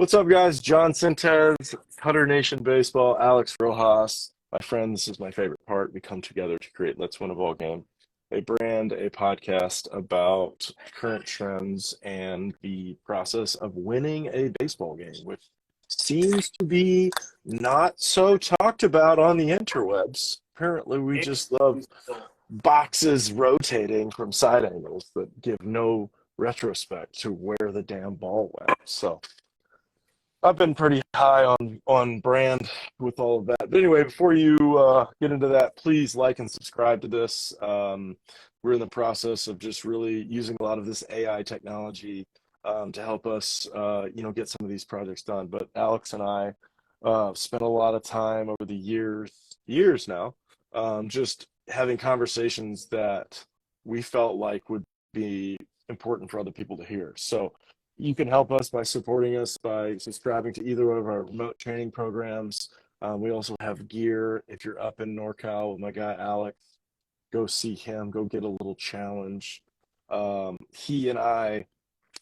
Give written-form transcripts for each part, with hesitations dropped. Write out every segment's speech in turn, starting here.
What's up, guys? John Sintez, Cutter Nation Baseball, Alex Rojas. My friend, this is my favorite part. We come together to create Let's Win a Ball Game, a brand, a podcast about current trends and the process of winning a baseball game, which seems to be not so talked about on the interwebs. Apparently, we just love boxes rotating from side angles that give no retrospect to where the damn ball went. So I've been pretty high on brand with all of that. But anyway, before you get into that, please like and subscribe to this. We're in the process of just really using a lot of this AI technology to help us, get some of these projects done. But Alex and I spent a lot of time over the years now, just having conversations that we felt like would be important for other people to hear. So you can help us by supporting us by subscribing to either one of our remote training programs. We also have gear. If you're up in NorCal with my guy Alex, go see him. Go get a little challenge. He and I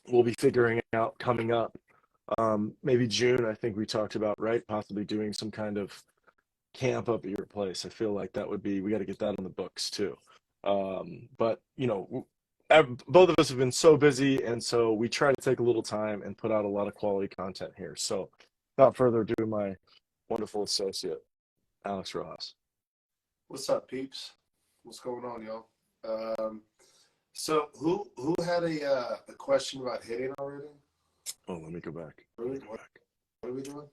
will be figuring out coming up, maybe June, I think we talked about, right? Possibly doing some kind of camp up at your place. I feel like that would be, we got to get that on the books too. But both of us have been so busy, and so we try to take a little time and put out a lot of quality content here. So without further ado, my wonderful associate, Alex Rojas. What's up, peeps? What's going on, y'all? So who had a question about hitting already? Oh, let me go back. What are we doing?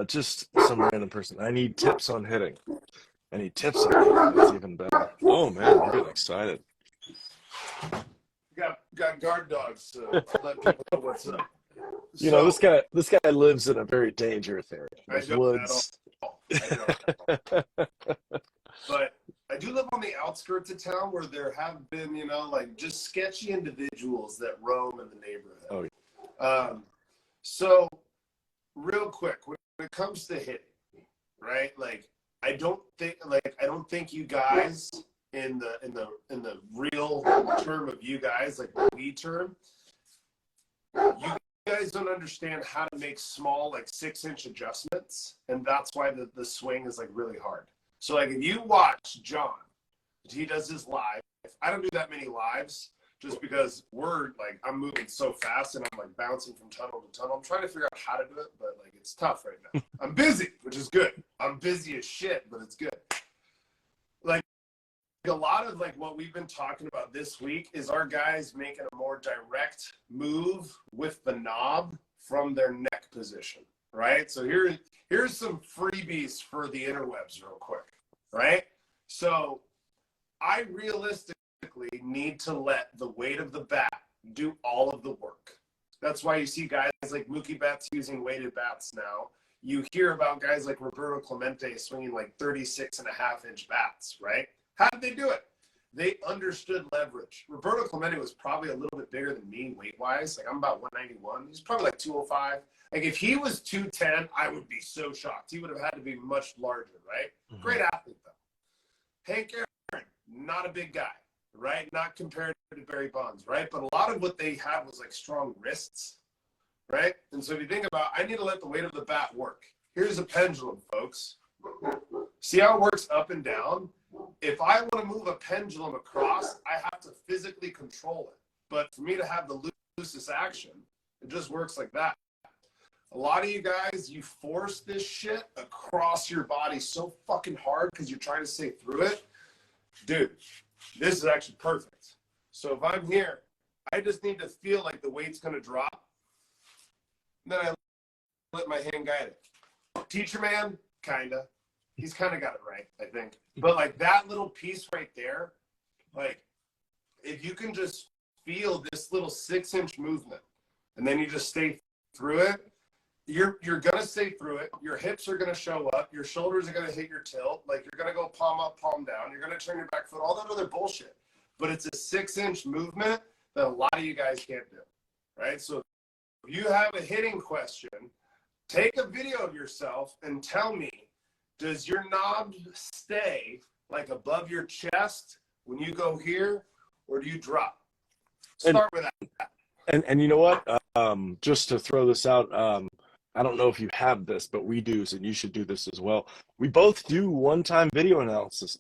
Just some random person. I need tips on hitting. I need tips on hitting. That's even better. Oh man, we're getting excited. Got guard dogs to let people know what's up. This guy lives in a very dangerous area. I don't Woods. at all. I don't. But I do live on the outskirts of town where there have been, just sketchy individuals that roam in the neighborhood. Oh, yeah. So real quick, when it comes to hitting, right? I don't think you guys in the real term of you guys, like the we term, you guys don't understand how to make small 6-inch adjustments, and that's why the swing is really hard. So if you watch John, he does his live. I don't do that many lives just because I'm moving so fast and I'm bouncing from tunnel to tunnel. I'm trying to figure out how to do it, but it's tough right now. I'm busy, which is good. I'm busy as shit, but it's good. A lot of what we've been talking about this week is our guys making a more direct move with the knob from their neck position, right? So here's some freebies for the interwebs real quick, right? So I realistically need to let the weight of the bat do all of the work. That's why you see guys like Mookie Betts using weighted bats now. You hear about guys like Roberto Clemente swinging 36.5-inch bats, right? How did they do it? They understood leverage. Roberto Clemente was probably a little bit bigger than me weight-wise. I'm about 191. He's probably 205. If he was 210, I would be so shocked. He would have had to be much larger, right? Mm-hmm. Great athlete, though. Hank Aaron, not a big guy, right? Not compared to Barry Bonds, right? But a lot of what they had was strong wrists, right? And so if you think about, I need to let the weight of the bat work. Here's a pendulum, folks. See how it works up and down? If I want to move a pendulum across, I have to physically control it. But for me to have the loosest action, it just works like that. A lot of you guys, you force this shit across your body so fucking hard because you're trying to stay through it. Dude, this is actually perfect. So if I'm here, I just need to feel the weight's going to drop. And then I let my hand guide it. Teacher man, kind of. He's kind of got it right, I think. But that little piece right there, if you can just feel this little 6-inch movement and then you just stay through it, you're going to stay through it. Your hips are going to show up. Your shoulders are going to hit your tilt. You're going to go palm up, palm down. You're going to turn your back foot, all that other bullshit. But it's a 6-inch movement that a lot of you guys can't do, right? So if you have a hitting question, take a video of yourself and tell me, does your knob stay above your chest when you go here, or do you drop? Start with that. And you know what? Just to throw this out, I don't know if you have this, but we do, and you should do this as well. We both do one-time video analysis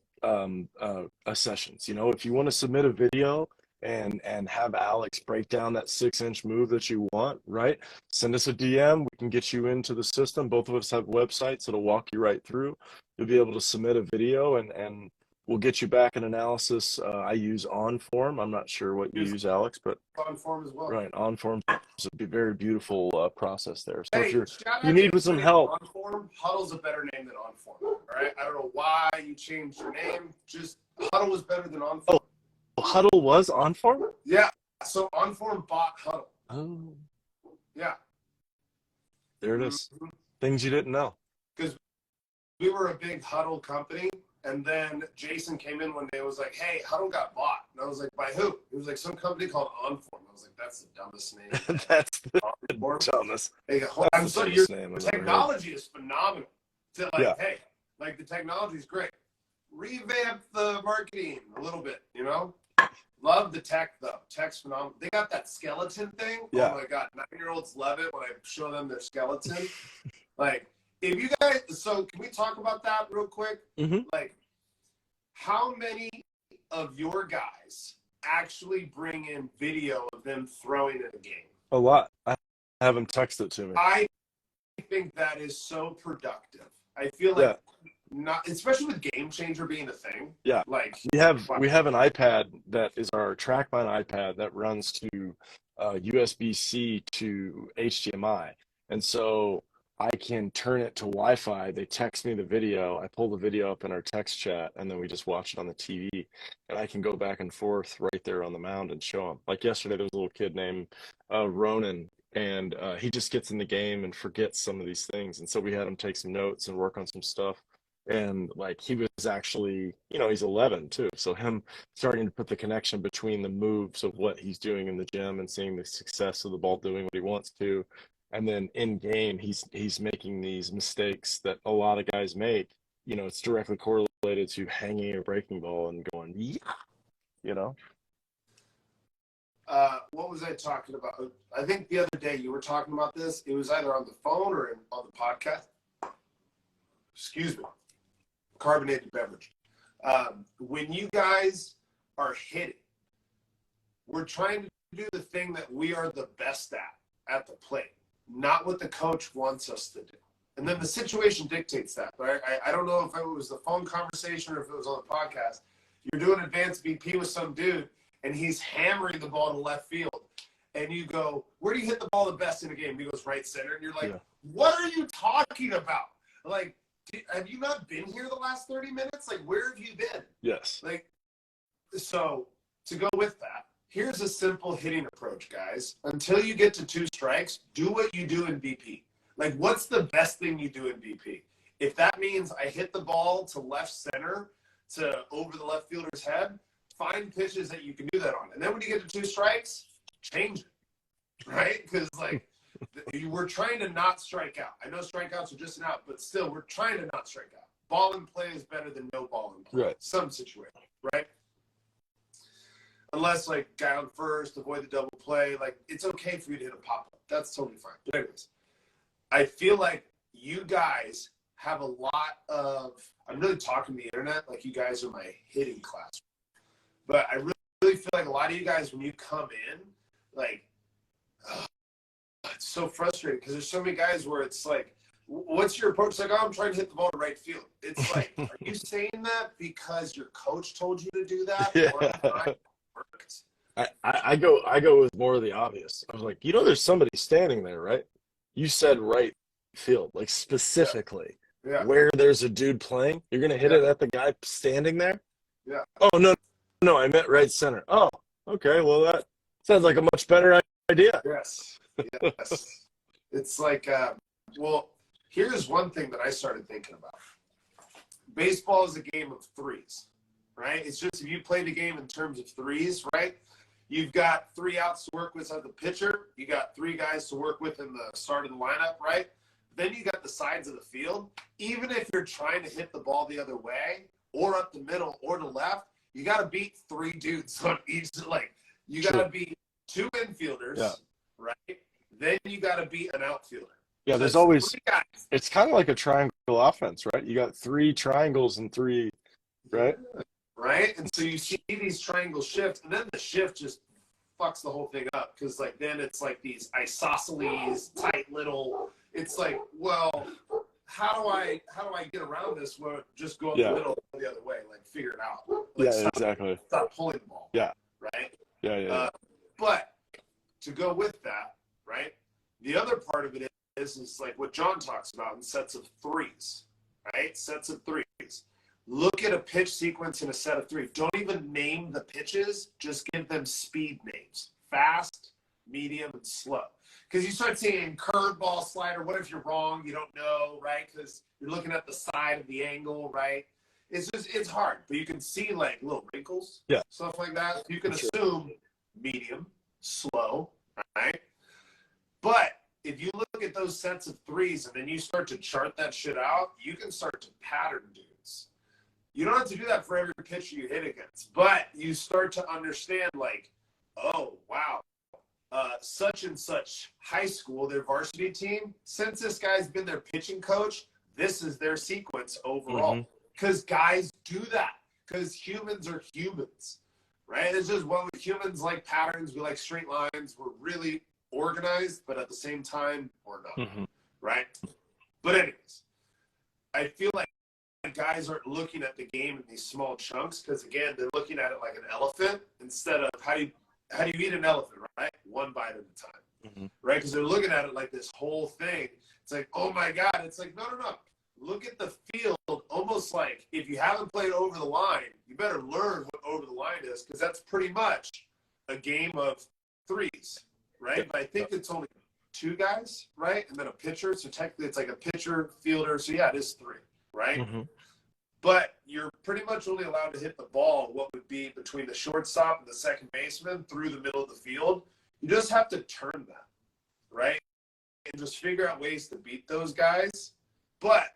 sessions. You know, if you want to submit a video and have Alex break down that 6-inch move that you want, right? Send us a DM. We can get you into the system. Both of us have websites that'll walk you right through. You'll be able to submit a video and we'll get you back an analysis. I use OnForm. I'm not sure what you use, Alex, but OnForm as well. right, OnForm is a very beautiful process there. So Hey, if shout you out need to with some everybody help, at OnForm. Huddle's a better name than OnForm. All right, I don't know why you changed your name. Just Huddle was better than OnForm. Oh, Huddle was OnForm? Yeah. So OnForm bought Huddle. Oh, Yeah. there it is. Things you didn't know. Because we were a big Huddle company, and then Jason came in one day and was like, "Hey, Huddle got bought." And I was like, "By who?" It was like some company called OnForm. I was like, "That's the dumbest name." That's the OnForm. dumbest. Hey, I'm That's sorry, the your dumbest name I've ever heard. technology is phenomenal. To like, Yeah. hey, like the technology is great. Revamp the marketing a little bit, you know? Love the tech though. Tech's phenomenal. They got that skeleton thing. Yeah. Oh my god, 9-year-olds love it when I show them their skeleton. Like, if you guys, so can we talk about that real quick? Mhm. Like, how many of your guys actually bring in video of them throwing in a game? A lot. I have them text it to me. I think that is so productive. I feel like not, especially with Game Changer being a thing. Yeah. Like We have an iPad that is our TrackMine iPad that runs to USB-C to HDMI. And so I can turn it to Wi-Fi. They text me the video. I pull the video up in our text chat, and then we just watch it on the TV. And I can go back and forth right there on the mound and show them. Like yesterday, there was a little kid named Ronan, and he just gets in the game and forgets some of these things. And so we had him take some notes and work on some stuff. And like he was actually, you know, he's 11 too. So him starting to put the connection between the moves of what he's doing in the gym and seeing the success of the ball doing what he wants to. And then in game, he's making these mistakes that a lot of guys make. You know, it's directly correlated to hanging a breaking ball and going, yeah, you know. what was I talking about? I think the other day you were talking about this. It was either on the phone or on the podcast. Excuse me. Carbonated beverage. When you guys are hitting, we're trying to do the thing that we are the best at the plate, not what the coach wants us to do. And then the situation dictates that. But I don't know if it was the phone conversation or if it was on the podcast. You're doing advanced BP with some dude, and he's hammering the ball to left field. And you go, where do you hit the ball the best in a game? He goes right center. And you're like, what are you talking about? Like, have you not been here the last 30 minutes? Like, where have you been? Yes. Like, so to go with that, here's a simple hitting approach, guys. Until you get to 2 strikes, do what you do in BP. Like, what's the best thing you do in BP? If that means I hit the ball to left center to over the left fielder's head, find pitches that you can do that on. And then when you get to 2 strikes, change it, right? Because, like, we're trying to not strike out. I know strikeouts are just an out, but still, we're trying to not strike out. Ball in play is better than no ball in play. Right. Some situation, right? Unless, like, guy on first, avoid the double play. Like, it's okay for you to hit a pop-up. That's totally fine. But anyways, I feel like you guys have a lot of – I'm really talking to the internet like you guys are my hitting class. But I really feel like a lot of you guys, when you come in, like, it's so frustrating because there's so many guys where it's like, what's your approach? It's like, oh, I'm trying to hit the ball to right field. It's like, are you saying that because your coach told you to do that? Yeah. I go with more of the obvious. I was like, you know, there's somebody standing there, right? You said right field, like specifically where there's a dude playing. You're gonna hit it at the guy standing there? Yeah. Oh no, I meant right center. Oh, okay. Well, that sounds like a much better idea. Yes. It's like, well, here's one thing that I started thinking about. Baseball is a game of threes, right? It's just if you play the game in terms of threes, right? You've got 3 outs to work with as the pitcher. You got 3 guys to work with in the start of the lineup, right? Then you got the sides of the field. Even if you're trying to hit the ball the other way or up the middle or the left, you got to beat 3 dudes on each. Like, you got to be 2 infielders, Yeah. right? Then you got to beat an outfielder. Yeah, So there's it's always 3 guys. it's kind of like a triangle offense, right? You got 3 triangles and 3, right? Right? And so you see these triangles shift, and then the shift just fucks the whole thing up because like then it's like these isosceles tight little. It's like, well, how do I get around this? Well, just go up the middle the other way, like figure it out. Like, Yeah, exactly. Stop pulling the ball. Yeah. Right. Yeah. But to go with that, right? The other part of it is like what John talks about in sets of 3s, right? Sets of 3s. Look at a pitch sequence in a set of 3. Don't even name the pitches. Just give them speed names. Fast, medium, and slow. Because you start seeing curveball, slider. What if you're wrong? You don't know, right? Because you're looking at the side of the angle, right? It's hard. But you can see like little wrinkles, stuff like that. You can assume medium, slow, right? But if you look at those sets of 3s and then you start to chart that shit out, you can start to pattern dudes. You don't have to do that for every pitcher you hit against, but you start to understand like, oh, wow, such and such high school, their varsity team, since this guy's been their pitching coach, this is their sequence overall. Because guys do that because humans are humans, right? It's just what humans like patterns. We like straight lines. We're really organized, but at the same time, we're not, right? But anyways, I feel like guys aren't looking at the game in these small chunks because again they're looking at it like an elephant instead of how do you eat an elephant, right? One bite at a time, right? Because they're looking at it like this whole thing. It's like, oh my god, it's like no. Look at the field almost like if you haven't played over the line, you better learn what over the line is because that's pretty much a game of 3s, right? But I think it's only 2 guys, right? And then a pitcher, so technically it's like a pitcher, fielder, so yeah, it is 3. Right? But you're pretty much only allowed to hit the ball what would be between the shortstop and the second baseman through the middle of the field. You just have to turn that, right? And just figure out ways to beat those guys. But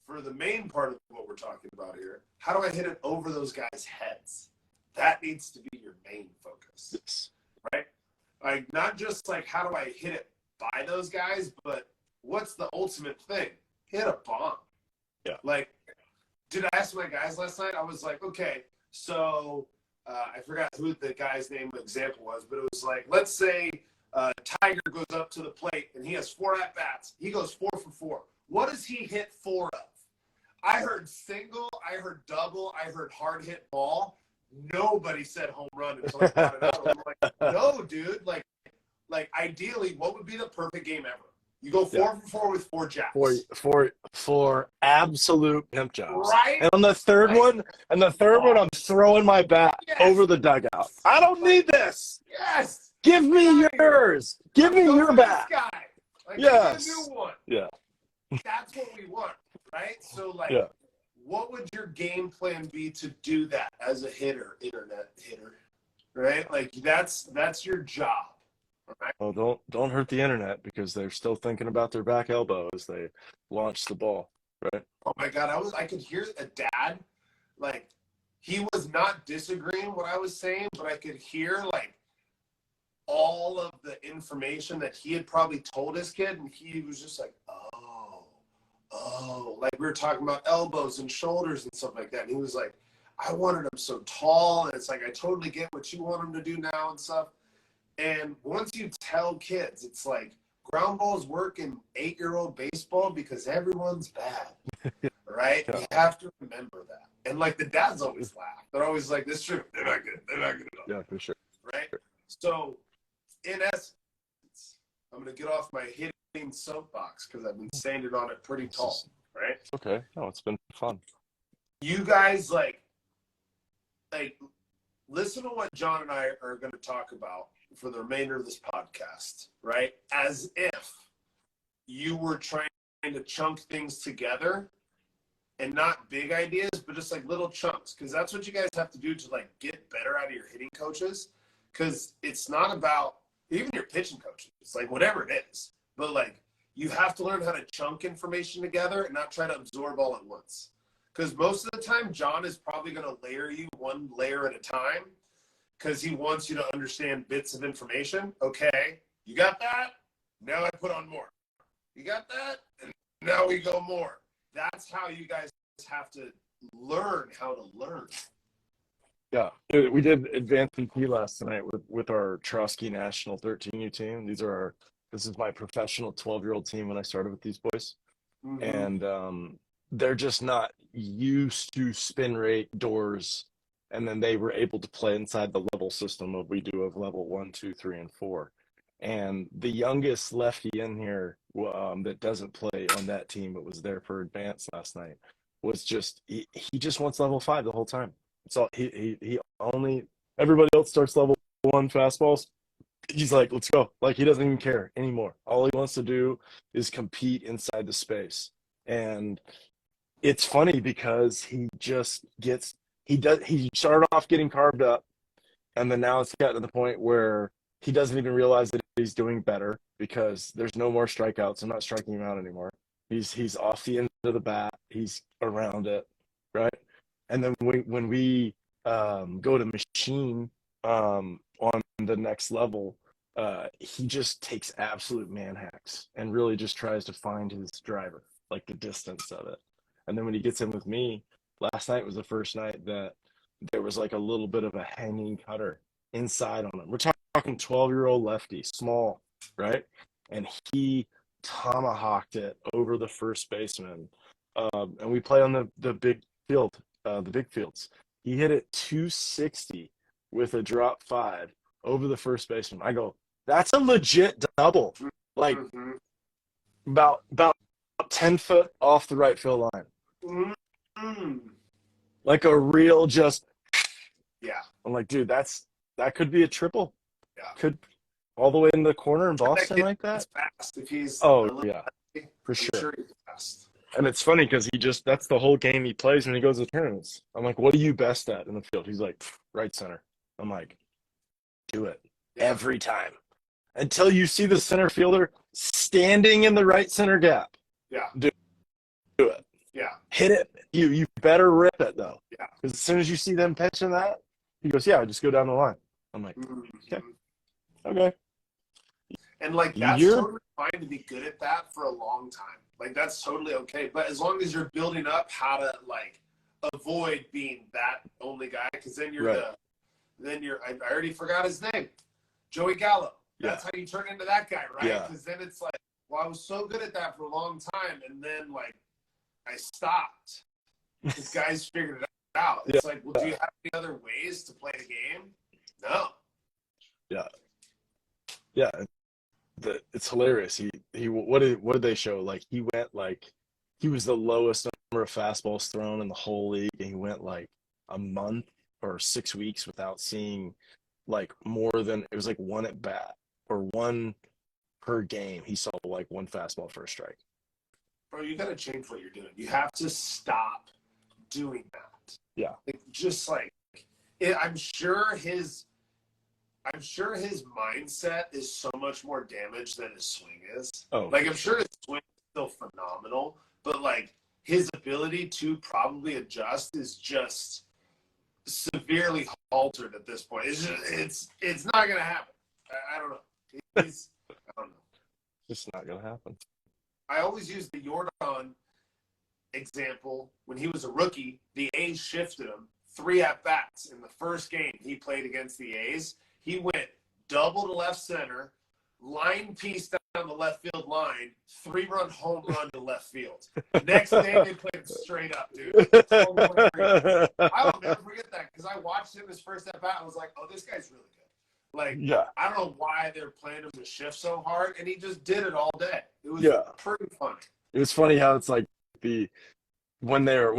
for the main part of what we're talking about here, how do I hit it over those guys' heads? That needs to be your main focus, right? Like not just like how do I hit it by those guys, but what's the ultimate thing? Hit a bomb. Yeah. Like, did I ask my guys last night? I was like, okay, so I forgot who the guy's name example was, but it was like, let's say Tiger goes up to the plate and he has 4 at-bats. He goes 4 for 4. What does he hit 4 of? I heard single, I heard double, I heard hard hit ball. Nobody said home run until I brought it out. I'm like, no, dude. Like ideally, what would be the perfect game ever? You go 4 for 4 with 4 jacks. For absolute pimp jobs. Right. And on the third one, I'm throwing my bat over the dugout. I don't need this. Yes. Give me yours. Give me your bat. Guy. Like, yes. Give me a new one. Yeah. That's what we want, right? So like, what would your game plan be to do that as a internet hitter, right? Like that's your job. Right? Well, don't hurt the internet because they're still thinking about their back elbow as they launch the ball, right? Oh my god, I could hear a dad, like he was not disagreeing what I was saying, but I could hear like all of the information that he had probably told his kid, and he was just like, oh, like we were talking about elbows and shoulders and stuff like that, and he was like, I wanted him so tall, and it's like I totally get what you want him to do now and stuff. And once you tell kids, it's like ground balls work in 8-year-old baseball because everyone's bad, right? You have to remember that. And like the dads always laugh. They're always like, "This true. They're not good. Yeah, for sure. Right? So, in essence, I'm gonna get off my hitting soapbox because I've been standing on it pretty tall, right? Okay. No, it's been fun. You guys like listen to what John and I are going to talk about for the remainder of this podcast, right? As if you were trying to chunk things together and not big ideas, but just like little chunks. Because that's what you guys have to do to like get better out of your hitting coaches. Because it's not about even your pitching coaches, it's like whatever it is. But like you have to learn how to chunk information together and not try to absorb all at once. Because most of the time, John is probably going to layer you one layer at a time. because he wants you to understand bits of information. Okay, you got that? Now I put on more. You got that? And now we go more. That's how you guys have to learn how to learn. Yeah, we did advanced EP last night with our Trotsky National 13U team. This is my professional 12-year-old team when I started with these boys. Mm-hmm. And they're just not used to spin rate doors, and then they were able to play inside the level system of we do of level 1, 2, 3, and 4. And the youngest lefty in here that doesn't play on that team but was there for advance last night was he just wants level 5 the whole time. So he only, everybody else starts level 1 fastballs. He's like, let's go. Like, he doesn't even care anymore. All he wants to do is compete inside the space. And it's funny because he started off getting carved up, and then now it's gotten to the point where he doesn't even realize that he's doing better because there's no more strikeouts. I'm not striking him out anymore. He's off the end of the bat. He's around it, right? And then when we go to machine on the next level, he just takes absolute man hacks and really just tries to find his driver, like the distance of it. And then when he gets in with me, last night was the first night that there was like a little bit of a hanging cutter inside on him. We're talking 12-year-old lefty, small, right? And he tomahawked it over the first baseman. And we play on the big field, the big fields. He hit it 260 with a drop 5 over the first baseman. I go, that's a legit double. Like, about 10 foot off the right field line. Like a real just. Yeah. I'm like, dude, that could be a triple. Yeah. Could all the way in the corner in Boston like that. Fast if he's yeah, for sure. He's fast. And it's funny because that's the whole game he plays when he goes to tournaments. I'm like, what are you best at in the field? He's like, right center. I'm like, do it every time until you see the center fielder standing in the right center gap. Yeah. Do it. Yeah. Hit it. You better rip it though. Yeah. Because as soon as you see them pitching that, he goes, yeah, just go down the line. I'm like, okay. And like that's totally fine to be good at that for a long time. Like that's totally okay. But as long as you're building up how to like avoid being that only guy, because then you're I already forgot his name. Joey Gallo. That's how you turn into that guy, right? Because then it's like, well, I was so good at that for a long time, and then like I stopped. These guys figured it out. It's like, well, do you have any other ways to play the game? No. Yeah. It's hilarious. He what did they show? Like he went like he was the lowest number of fastballs thrown in the whole league, and he went like a month or 6 weeks without seeing like more than, it was like one at bat or one per game. He saw like one fastball for a strike. Bro, you got to change what you're doing. You have to stop doing that. Yeah. Just like I'm sure his mindset is so much more damaged than his swing is. Like I'm sure his swing is still phenomenal, but like his ability to probably adjust is just severely altered at this point. It's not gonna happen. I don't know. I don't know. It's not gonna happen. I always use the Jordan example. When he was a rookie, the A's shifted him 3 at-bats. In the first game he played against the A's, he went double to left center, line piece down the left field line, 3-run home run to left field. Next day they played straight up, dude. I will never forget that because I watched him his first at-bat. I was like, oh, this guy's really good. Like, I don't know why they're playing him to shift so hard, and he just did it all day. It was pretty funny. It was funny how it's like when they're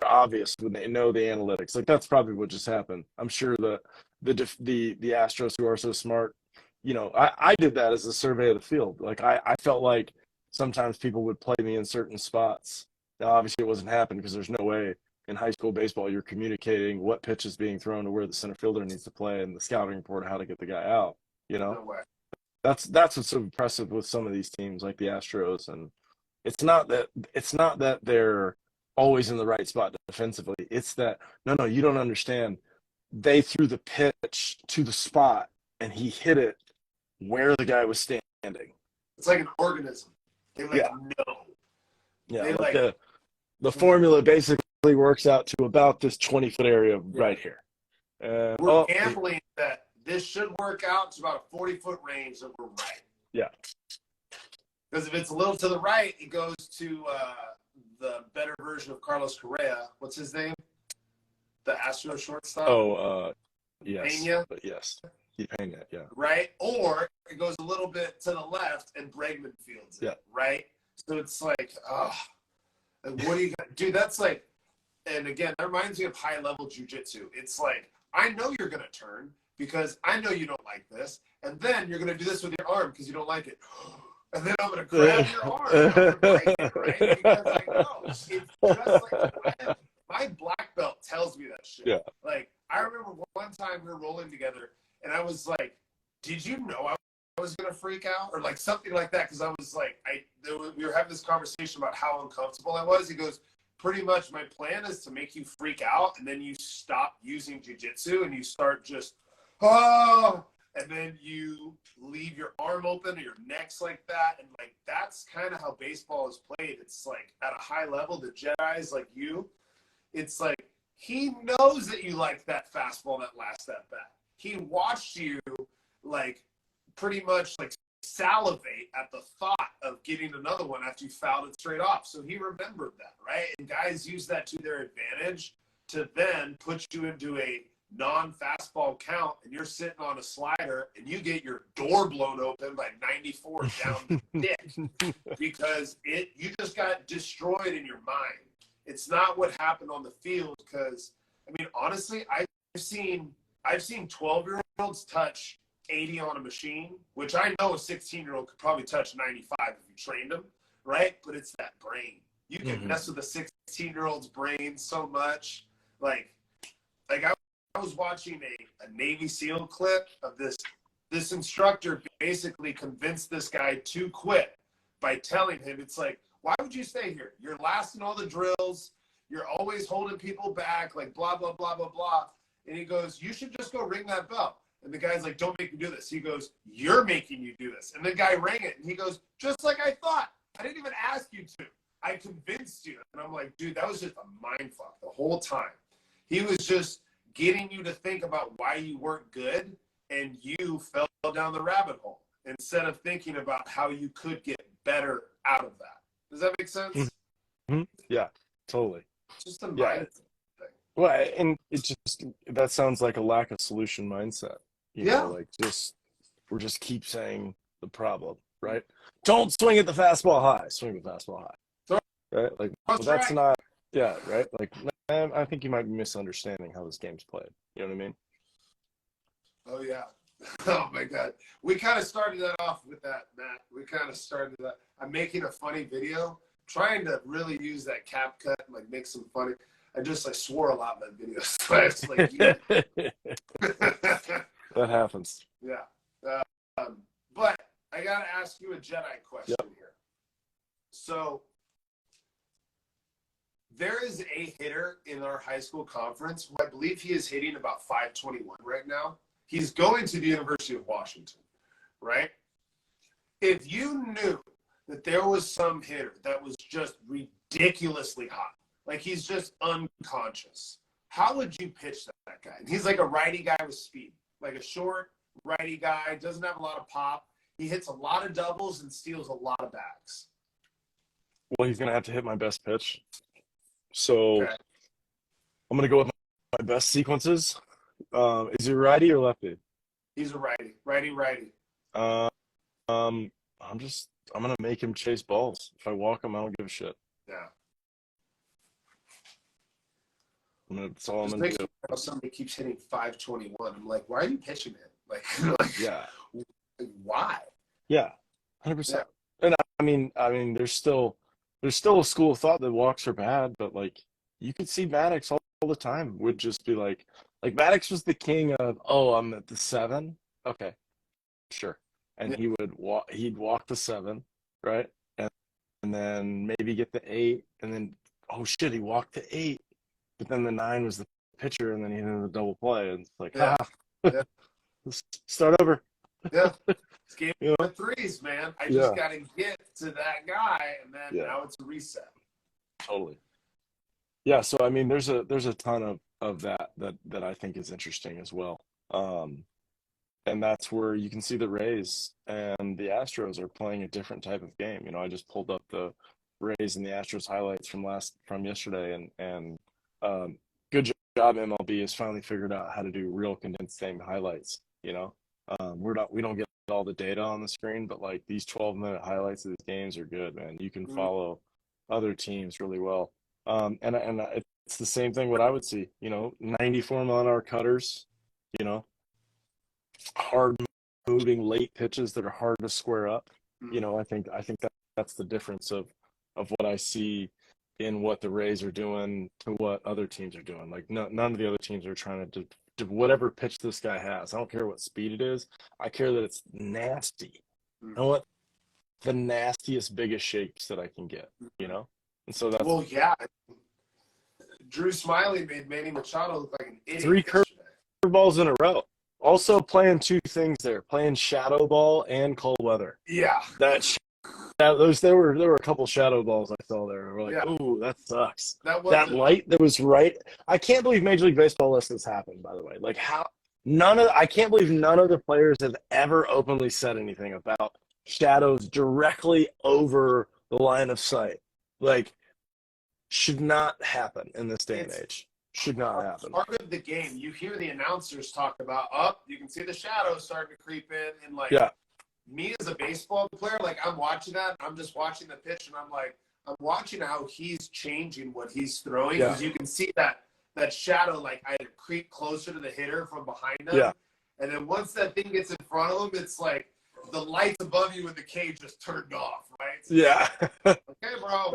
obvious, when they know the analytics. Like that's probably what just happened. I'm sure the Astros, who are so smart, you know, I did that as a survey of the field. Like I felt like sometimes people would play me in certain spots. Now obviously it wasn't happening because there's no way in high school baseball you're communicating what pitch is being thrown to where the center fielder needs to play and the scouting report how to get the guy out. You know, no way. That's what's so impressive with some of these teams like the Astros. And it's not that they're always in the right spot defensively. It's that no, you don't understand. they threw the pitch to the spot and he hit it where the guy was standing. It's like an organism. They Yeah. know. Yeah, They like the formula basically works out to about this 20-foot area right here. We're gambling that this should work out to about a 40-foot range that we're right. Yeah. Because if it's a little to the right, it goes to the better version of Carlos Correa. What's his name? The Astro shortstop? Yes. Pena? But yes. Pena, yeah. Right? Or it goes a little bit to the left and Bregman fields it. Yeah. Right? So it's like, what do you got? Dude, that's like, and again, that reminds me of high-level jiu-jitsu. It's like, I know you're going to turn because I know you don't like this. And then you're going to do this with your arm because you don't like it. And then I'm going to grab your arm and I'm going to break it, right? Because I know. It's just like, my black belt tells me that shit. Yeah. Like, I remember one time we were rolling together and I was like, did you know I was going to freak out? Or like something like that. Because I was like, we were having this conversation about how uncomfortable I was. He goes, pretty much my plan is to make you freak out and then you stop using jiu-jitsu and you start just, and then you leave your arm open or your neck's like that. And like, that's kind of how baseball is played. It's like at a high level, the Jedi's like you, it's like, he knows that you like that fastball that last at bat. He watched you like pretty much like salivate at the thought of getting another one after you fouled it straight off. So he remembered that, right? And guys use that to their advantage to then put you into a non-fastball count and you're sitting on a slider and you get your door blown open by 94 down dick because you just got destroyed in your mind. It's not what happened on the field because, I mean, honestly, I've seen 12-year-olds touch 80 on a machine, which I know a 16-year-old could probably touch 95 if you trained him, right? But it's that brain. You can mess with a 16-year-old's brain so much. Like I was watching a Navy SEAL clip of this instructor basically convinced this guy to quit by telling him, it's like, why would you stay here? You're last in all the drills. You're always holding people back, like blah, blah, blah, blah, blah. And he goes, you should just go ring that bell. And the guy's like, don't make me do this. He goes, you're making you do this. And the guy rang it. And he goes, just like I thought. I didn't even ask you to. I convinced you. And I'm like, dude, that was just a mind fuck the whole time. He was just getting you to think about why you weren't good. And you fell down the rabbit hole instead of thinking about how you could get better out of that. Does that make sense? Mm-hmm. Yeah, totally. Just a mind thing. Well, and it just, that sounds like a lack of solution mindset. You know, like we're just keep saying the problem, right? Don't swing at the fastball high. Swing the fastball high. Right? Like, that's not, right? Like, I think you might be misunderstanding how this game's played. You know what I mean? Oh, yeah. Oh, my God. We kind of started that off with that, Matt. We kind of started that. I'm making a funny video, trying to really use that cap cut and, like, make some funny. I swore a lot in that video. So I was like, that happens. Yeah. But I got to ask you a Jedi question here. So there is a hitter in our high school conference who I believe he is hitting about 521 right now. He's going to the University of Washington, right? If you knew that there was some hitter that was just ridiculously hot, like he's just unconscious, how would you pitch that guy? And he's like a righty guy with speed, like a short righty guy, doesn't have a lot of pop. He hits a lot of doubles and steals a lot of bags. Well, he's going to have to hit my best pitch. So I'm going to go with my best sequences. Is he righty or lefty? He's a righty. Righty. I'm going to make him chase balls. If I walk him, I don't give a shit. Yeah. That's all I'm going to do. Somebody keeps hitting 521. I'm like, why are you pitching it? Like why? Yeah, 100%. And I mean, there's still a school of thought that walks are bad, but like you could see Maddox all the time would just be like Maddox was the king of, I'm at the 7, okay, sure, and he'd walk the 7, right, and then maybe get the 8, and then he walked the 8, but then the 9 was the pitcher, and then he hit a double play, and it's like, Yeah. Yeah. let's start over. Yeah. It's game You know? of threes, man. I Yeah. just got to get to that guy, and then Yeah. now it's a reset. Totally. Yeah, so I mean, there's a ton of that I think is interesting as well. And that's where you can see the Rays and the Astros are playing a different type of game. You know, I just pulled up the Rays and the Astros highlights from yesterday, and good job MLB has finally figured out how to do real condensed game highlights. You know, we don't get all the data on the screen, but like these 12-minute highlights of these games are good, man. You can follow other teams really well. And it's the same thing what I would see. You know, 94-mile-an-hour cutters. You know, hard moving late pitches that are hard to square up. You know, I think that's the difference of what I see in what the Rays are doing to what other teams are doing. Like none of the other teams are trying to whatever pitch this guy has. I don't care what speed it is. I care that it's nasty. I want the nastiest, biggest shapes that I can get, you know? And so that's Well, yeah. Drew Smiley made Manny Machado look like an idiot. 3 curveballs in a row. Also playing 2 things there, playing shadow ball and cold weather. Yeah. There were a couple shadow balls I saw there. We're like, ooh, that sucks. That light that was right. I can't believe Major League Baseball lets this happen, by the way. Like I can't believe none of the players have ever openly said anything about shadows directly over the line of sight. Like, should not happen in this day and age. Should not happen. Part of the game, you hear the announcers talk about, you can see the shadows starting to creep in, and like, me as a baseball player, like I'm watching that, I'm just watching the pitch, and I'm like, I'm watching how he's changing what he's throwing, because you can see that shadow like either creep closer to the hitter from behind him, and then once that thing gets in front of him, it's like the lights above you in the cage just turned off, right? So okay, bro.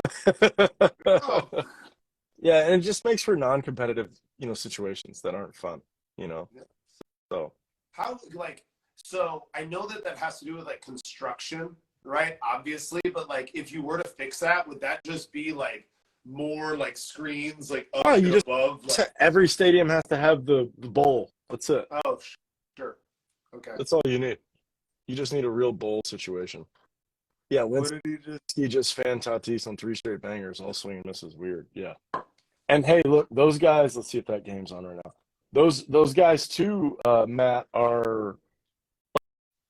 Yeah, and it just makes for non-competitive, you know, situations that aren't fun, you know. So so I know that has to do with like construction, right? Obviously, but like if you were to fix that, would that just be like more like screens like up and above? Like, every stadium has to have the bowl. That's it. Oh, sure. Okay. That's all you need. You just need a real bowl situation. Yeah, he just fan Tatis on 3 straight bangers, all swing and misses. Weird. Yeah. And hey, look, those guys, let's see if that game's on right now. Those guys too, Matt, are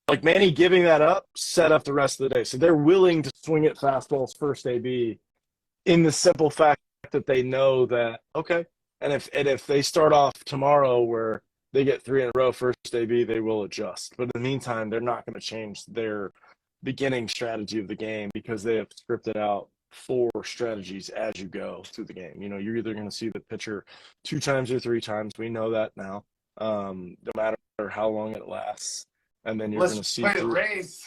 like Manny giving that up, set up the rest of the day. So they're willing to swing at fastballs first AB in the simple fact that they know that, okay, and if they start off tomorrow where they get 3 in a row first AB, they will adjust. But in the meantime, they're not going to change their beginning strategy of the game because they have scripted out 4 strategies as you go through the game. You know, you're either going to see the pitcher 2 times or 3 times. We know that now, no matter how long it lasts. And then you're going to see the Rays.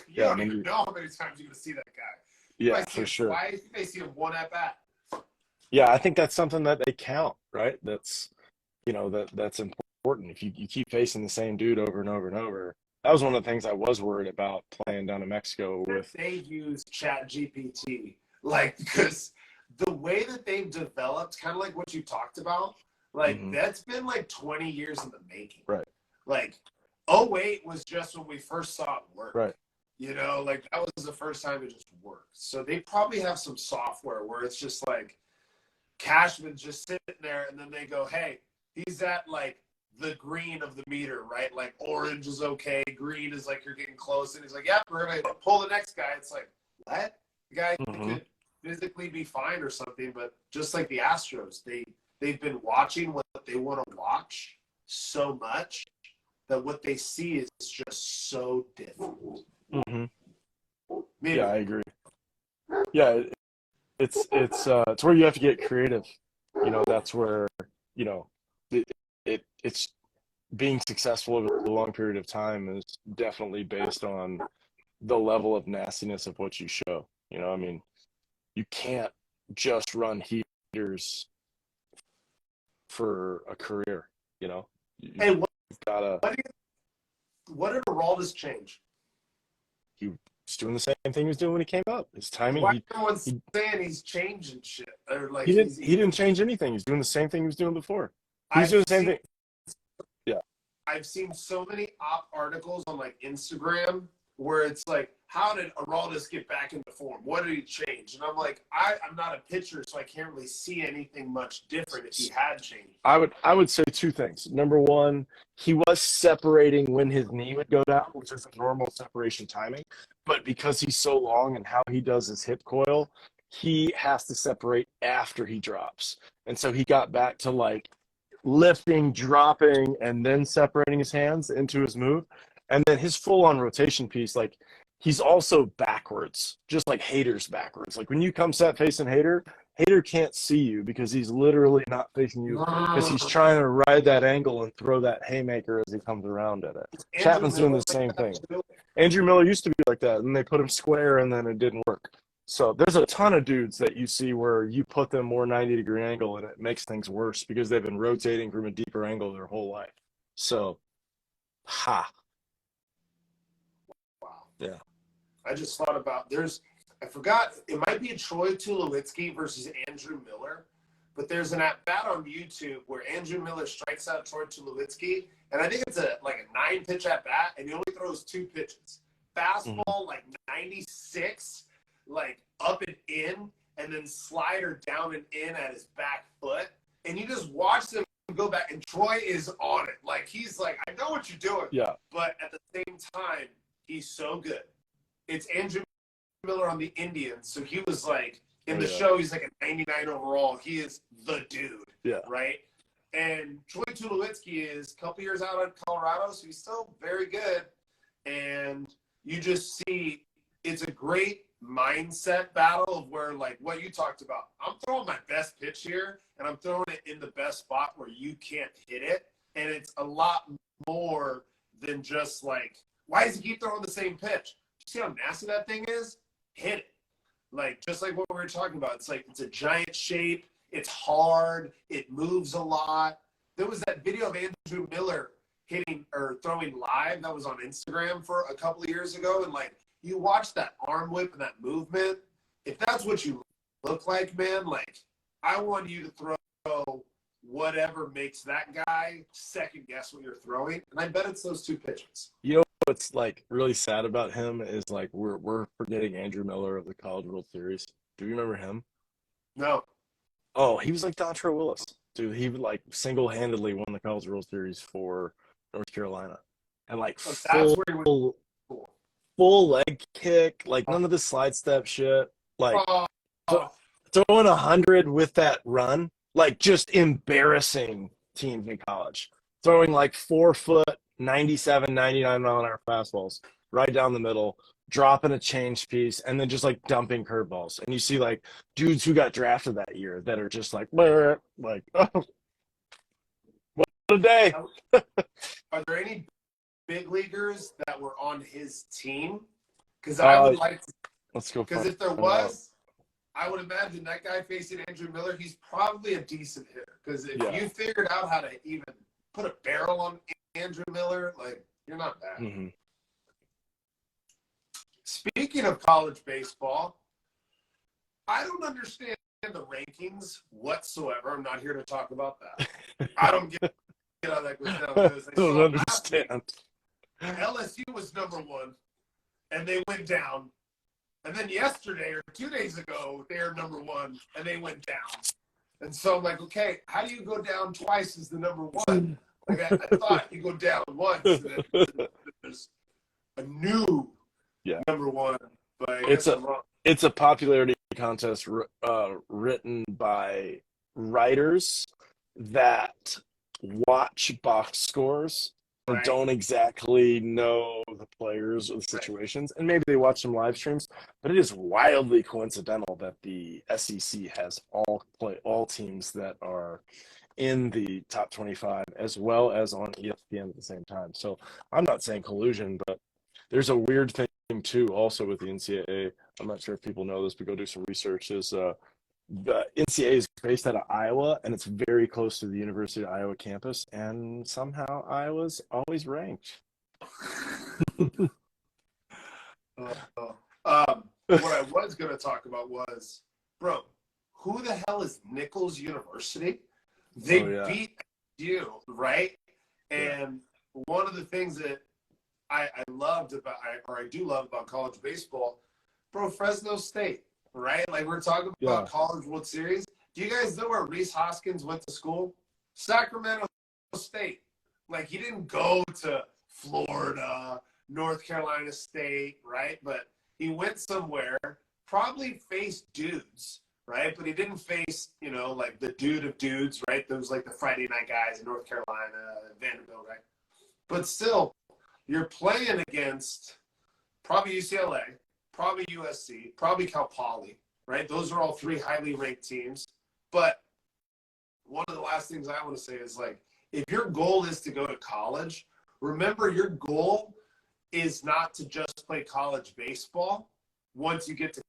You don't even know how many times you're going to see that guy. Yeah, for sure. Why they see him 1 at bat? Yeah, I think that's something that they count, right? That's, you know, that's important. If you keep facing the same dude over and over and over. That was one of the things I was worried about playing down in Mexico with. They use ChatGPT, like, because the way that they've developed, kind of like what you talked about, like that's been like 20 years in the making. Right. Like 08 was just when we first saw it work. Right. You know, like that was the first time it just worked. So they probably have some software where it's just like Cashman's just sitting there, and then they go, hey, he's at like the green of the meter, right? Like orange is okay, green is like you're getting close, and he's like, yeah, we're gonna pull the next guy. It's like, what? The guy could physically be fine or something, but just like the Astros, they've been watching what they want to watch so much that what they see is just so different. Yeah, I agree. Yeah, it's where you have to get creative. You know, that's where, you know, it's being successful over a long period of time is definitely based on the level of nastiness of what you show. You know, I mean, you can't just run heaters for a career, you know. Hey, what did Araldus change? He was doing the same thing he was doing when he came up. His timing. Why everyone's saying he's changing shit? Or like he didn't change anything. He's doing the same thing he was doing before. He's I've doing the same seen thing. Yeah. I've seen so many articles on like Instagram where it's like, how did Aroldis get back into form? What did he change? And I'm like, I'm not a pitcher, so I can't really see anything much different if he had changed. I would say two things. Number one, he was separating when his knee would go down, which is a normal separation timing. But because he's so long and how he does his hip coil, he has to separate after he drops. And so he got back to like lifting, dropping, and then separating his hands into his move. And then his full on rotation piece, like he's also backwards, just like Hader's backwards. Like when you come set facing Hader can't see you because he's literally not facing you because he's trying to ride that angle and throw that haymaker as he comes around at it. Chapman's doing the same thing. Andrew Miller used to be like that, and they put him square, and then it didn't work. So there's a ton of dudes that you see where you put them more 90-degree angle, and it makes things worse because they've been rotating from a deeper angle their whole life. So, ha. Wow. Yeah. I just thought about I forgot, it might be a Troy Tulowitzki versus Andrew Miller, but there's an at-bat on YouTube where Andrew Miller strikes out Troy Tulowitzki, and I think it's a 9-pitch at-bat, and he only throws 2 pitches. Fastball, 96, up and in, and then slider down and in at his back foot. And you just watch them go back, and Troy is on it. He's like, I know what you're doing. Yeah. But at the same time, he's so good. It's Andrew Miller on the Indians. So he was in the show, he's like a 99 overall. He is the dude. Yeah. Right? And Troy Tulowitzki is a couple years out of Colorado, so he's still very good. And you just see it's a great mindset battle of where, what you talked about. I'm throwing my best pitch here, and I'm throwing it in the best spot where you can't hit it. And it's a lot more than just why does he keep throwing the same pitch? You see how nasty that thing is? Hit it. Just like what we were talking about. It's a giant shape. It's hard. It moves a lot. There was that video of Andrew Miller hitting or throwing live that was on Instagram for a couple of years ago. And you watch that arm whip and that movement. If that's what you look like, man, I want you to throw whatever makes that guy second guess what you're throwing. And I bet it's those 2 pitches. You know what's really sad about him is we're forgetting Andrew Miller of the College World Series. Do you remember him? No. Oh, he was like Dontre Willis. Dude, he single-handedly won the College World Series for North Carolina. And full leg kick, none of the slide step shit. Throwing 100 with that run, just embarrassing teams in college. Throwing 4-foot, 97, 99-mile-an-hour fastballs right down the middle, dropping a change piece, and then just dumping curveballs. And you see dudes who got drafted that year that are just oh, what a day. Are there any big leaguers that were on his team? Because I would like to. Let's go. Because if there was, I would imagine that guy facing Andrew Miller, he's probably a decent hitter. Because if you figured out how to even put a barrel on Andrew Miller, you're not bad. Mm-hmm. Speaking of college baseball, I don't understand the rankings whatsoever. I'm not here to talk about that. I don't get how that goes down. I don't understand. LSU was number 1, and they went down. And then yesterday or 2 days ago, they were number 1, and they went down. And so I'm like, okay, how do you go down twice as the number 1? I thought you go down once, and then there's a new number 1. But it's a popularity contest written by writers that watch box scores and don't exactly know the players or the situations, and maybe they watch some live streams, but it is wildly coincidental that the SEC has all teams that are in the top 25 as well as on ESPN at the same time. So I'm not saying collusion, but there's a weird thing too also with the NCAA. I'm not sure if people know this, but go do some research. The NCAA is based out of Iowa, and it's very close to the University of Iowa campus, and somehow Iowa's always ranked. What I was going to talk about was, bro, who the hell is Nichols University? They beat you, right? Yeah. And one of the things that I loved about, or I do love about college baseball, bro, Fresno State, right? Like we're talking Yeah. about College World Series. Do you guys know where Reese Hoskins went to school? Sacramento State. Like he didn't go to Florida, North Carolina State, right? But he went somewhere, probably faced dudes, right? But he didn't face, like the dude of dudes, right? Those like the Friday night guys in North Carolina, Vanderbilt, right? But still, you're playing against probably UCLA, probably USC, probably Cal Poly, right? Those are all three highly ranked teams. But one of the last things I want to say is like, if your goal is to go to college, remember your goal is not to just play college baseball once you get to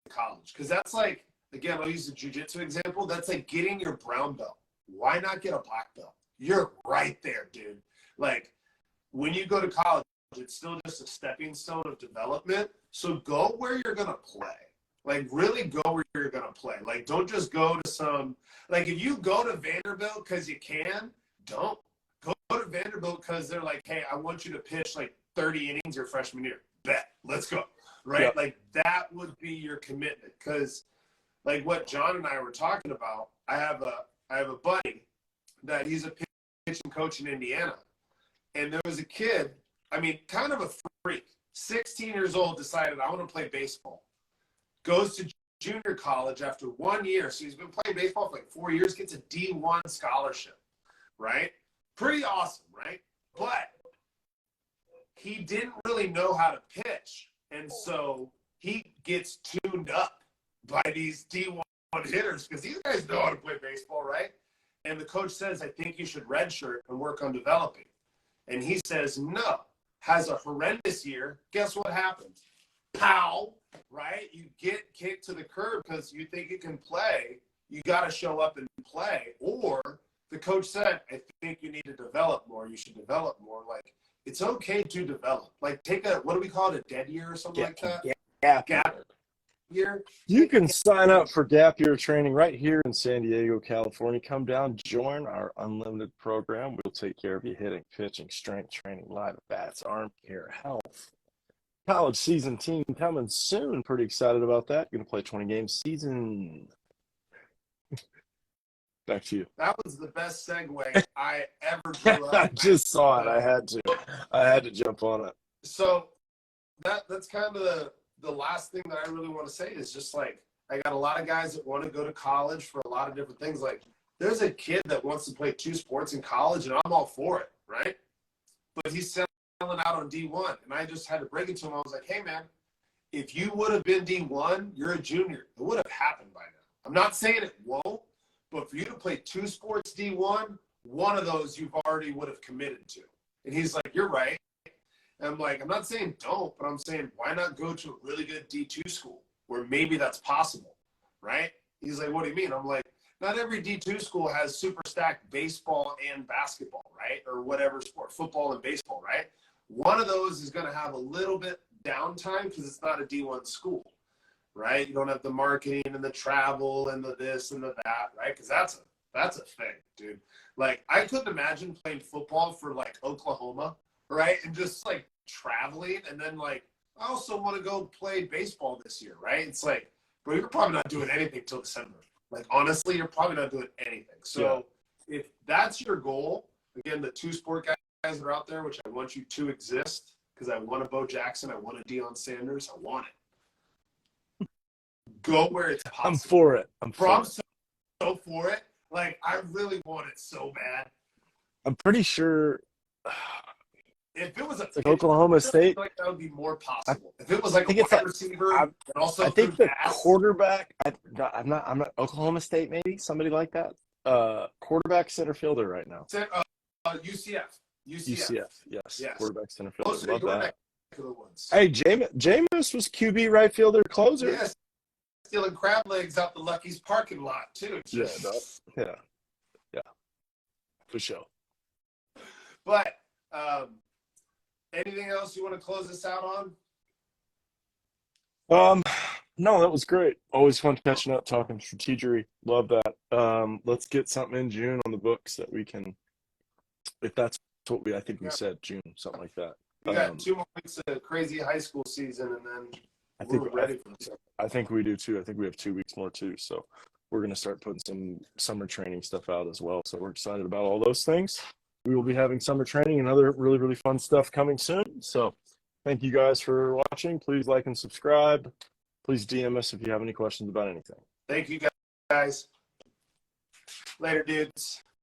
college. Because that's like, again, I'll use the jiu-jitsu example. That's like getting your brown belt. Why not get a black belt? You're right there, dude. Like, when you go to college, it's still just a stepping stone of development. So go where you're going to play. Like, really go where you're going to play. Like, don't just go to some – like, if you go to Vanderbilt because you can, don't. Go to Vanderbilt because they're like, hey, I want you to pitch, like, 30 innings your freshman year. Bet. Let's go. Right? Yep. Like, that would be your commitment. Because, like, what John and I were talking about, I have a buddy that he's a pitching coach in Indiana. And there was a kid, I mean, kind of a freak, 16 years old, decided, I want to play baseball. Goes to junior college after 1 year. So he's been playing baseball for like 4 years, gets a D1 scholarship, right? Pretty awesome, right? But he didn't really know how to pitch. And so he gets tuned up by these D1 hitters because these guys know how to play baseball, right? And the coach says, I think you should redshirt and work on developing. And he says, no. Has a horrendous year. Guess what happens? Pow, right? You get kicked to the curb because you think you can play. You got to show up and play. Or the coach said, I think you need to develop more. You should develop more. Like, it's okay to develop. Like, take a, what do we call it, a dead year or something like that? Gap year. You can sign up for gap year training right here in San Diego, California. Come down, join our unlimited program. We'll take care of you hitting, pitching, strength training, live bats, arm care, health. College season team coming soon. Pretty excited about that. Going to play 20 game season. Back to you. That was the best segue I ever drew up. I just saw it. I had to jump on it. So that's kind of the last thing that I really want to say is just like, I got a lot of guys that want to go to college for a lot of different things. Like, there's a kid that wants to play 2 sports in college, and I'm all for it, right? But he's selling out on D1, and I just had to break it to him. I was like, hey, man, if you would have been D1, you're a junior. It would have happened by now. I'm not saying it won't, but for you to play 2 sports D1, one of those you've already would have committed to. And he's like, you're right. And I'm like, I'm not saying don't, but I'm saying why not go to a really good D2 school where maybe that's possible, right? He's like, what do you mean? I'm like, not every D2 school has super stacked baseball and basketball, right? Or whatever sport, football and baseball, right? One of those is going to have a little bit downtime because it's not a D1 school, right? You don't have the marketing and the travel and the this and the that, right? Because that's a thing, dude. Like, I couldn't imagine playing football for like Oklahoma, right? And just like traveling, and then like, I also want to go play baseball this year, right? It's like, bro, you're probably not doing anything till December. Like, honestly, you're probably not doing anything. So if that's your goal, again, the 2 sport guys that are out there, which I want you to exist, because I want a Bo Jackson, I want a Deion Sanders, I want it. Go where it's possible. I'm for it. I'm so for it. Like, I really want it so bad. I'm pretty sure. If it was a like Oklahoma State, like that would be more possible. If it was like a wide receiver, and also I think the pass, quarterback. I'm not Oklahoma State, maybe somebody like that. Quarterback, center fielder right now. UCF. Yes. Quarterback, center fielder. So Love that. ones. Hey, Jameis was QB, right fielder, closer. Yes, stealing crab legs out the Lucky's parking lot too. Yeah, for sure. But anything else you want to close this out on? No, that was great. Always fun catching up, talking strategery. Love that. Let's get something in June on the books that we can if that's what I think we Yeah. said, June, something like that. We got 2 more weeks of crazy high school season, and then we're ready for the summer. I think we do too. I think we have 2 weeks more too. So we're going to start putting some summer training stuff out as well. So we're excited about all those things. We will be having summer training and other really, really fun stuff coming soon. So thank you guys for watching. Please like and subscribe. Please DM us if you have any questions about anything. Thank you, guys. Later, dudes.